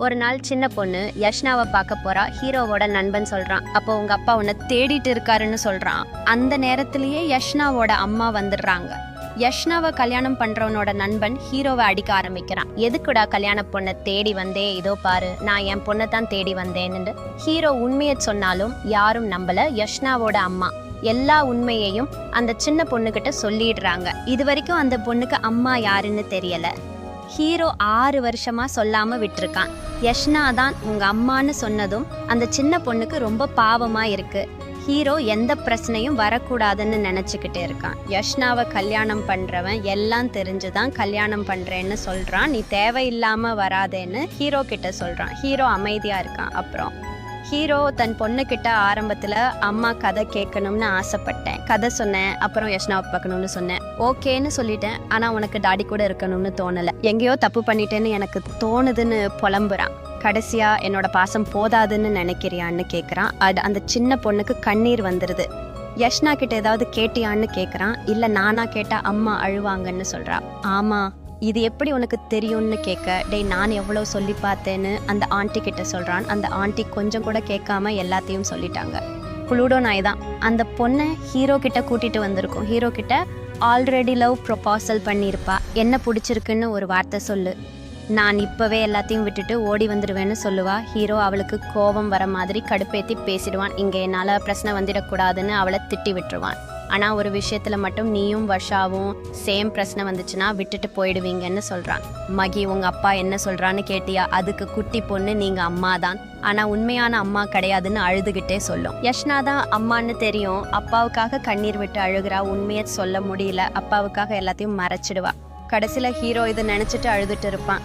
ஒரு நாள் சின்ன பொண்ணு யஷ்னாவை பார்க்க போறா. ஹீரோவோட நண்பன் சொல்றான், அப்போ உங்க அப்பா உன்னை தேடிட்டு இருக்காருன்னு சொல்றான். அந்த நேரத்திலேயே யஷ்னாவோட அம்மா வந்துடுறாங்க. யஷ்னாவை கல்யாணம் பண்றவனோட நண்பன் ஹீரோவை அடிக்க ஆரம்பிக்கிறான். எதுக்குடா கல்யாண பொண்ணை தேடி வந்தே, இதோ பாரு நான் என் பொண்ணை தான் தேடி வந்தேன்னு. ஹீரோ உண்மையை சொன்னாலும் யாரும் நம்பல. யஷ்னாவோட அம்மா எல்லா உண்மையையும் அந்த சின்ன பொண்ணுகிட்ட சொல்லிடுறாங்க. இது வரைக்கும் அந்த பொண்ணுக்கு அம்மா யாருன்னு தெரியல. ஹீரோ 6 வருஷமா சொல்லாம விட்டுருக்கான். யஷ்னா தான் உங்க அம்மான்னு சொன்னதும் அந்த சின்ன பொண்ணுக்கு ரொம்ப பாவமா இருக்கு. ஹீரோ எந்த பிரச்சனையும் வரக்கூடாதுன்னு நினைச்சுக்கிட்டே இருக்கான். யஷ்னாவை கல்யாணம் பண்றவன் எல்லாம் தெரிஞ்சுதான் கல்யாணம் பண்றேன்னு சொல்றான். நீ தேவையில்லாம வராதேன்னு ஹீரோ கிட்ட சொல்றான். ஹீரோ அமைதியா இருக்கான். அப்புறம் ஹீரோ தன் பொண்ணுக்கிட்ட ஆரம்பத்துல அம்மா கதை கேட்கணும்னு ஆசைப்பட்டேன், கதை சொன்னேன். அப்புறம் யஷ்னாவை பார்க்கணும்னு சொன்னேன், ஓகேன்னு சொல்லிட்டேன். ஆனா உனக்கு டாடி கூட இருக்கணும்னு தோணல, எங்கேயோ தப்பு பண்ணிட்டேன்னு எனக்கு தோணுதுன்னு புலம்புறான். கடைசியா என்னோட பாசம் போதாதுன்னு நினைக்கிறியான்னு கேட்குறான். அந்த சின்ன பொண்ணுக்கு கண்ணீர் வந்துடுது. யஷ்னா கிட்ட ஏதாவது கேட்டியான்னு கேட்குறான். இல்லை நானா கேட்டா அம்மா அழுவாங்கன்னு சொல்றா. ஆமா, இது எப்படி உனக்கு தெரியும்னு கேட்க, டேய் நான் எவ்வளோ சொல்லி பார்த்தேன்னு அந்த ஆண்டி கிட்ட சொல்கிறான். அந்த ஆண்டி கொஞ்சம் கூட கேட்காம எல்லாத்தையும் சொல்லிட்டாங்க. புளூடோ நாய் தான் அந்த பொண்ணை ஹீரோ கிட்ட கூட்டிகிட்டு வந்திருக்கோம். ஹீரோ கிட்ட ஆல்ரெடி லவ் ப்ரொபாசல் பண்ணியிருப்பா. என்ன பிடிச்சிருக்குன்னு ஒரு வார்த்தை சொல்லு, நான் இப்போவே எல்லாத்தையும் விட்டுட்டு ஓடி வந்துடுவேன்னு சொல்லுவா. ஹீரோ அவளுக்கு கோபம் வர மாதிரி கடுப்பேற்றி பேசிடுவான். இங்கே என்னால் பிரச்சனை வந்துடக்கூடாதுன்னு அவளை திட்டி விட்டுருவான். ஆனால் ஒரு விஷயத்தில் மட்டும் நீயும் வர்ஷாவும் சேம் பிரச்சனை வந்துச்சுன்னா விட்டுட்டு போயிடுவீங்கன்னு சொல்கிறான். மகி உங்கள் அப்பா என்ன சொல்கிறான்னு கேட்டியா? அதுக்கு குட்டி பொண்ணு நீங்கள் அம்மா தான், ஆனால் உண்மையான அம்மா கிடையாதுன்னு அழுதுகிட்டே சொல்லும். யஷ்னா தான் அம்மான்னு தெரியும், அப்பாவுக்காக கண்ணீர் விட்டு அழுகிறா. உண்மையை சொல்ல முடியல, அப்பாவுக்காக எல்லாத்தையும் மறைச்சிடுவா. கடைசியில் ஹீரோ இதை நினச்சிட்டு அழுதுட்டு இருப்பான்.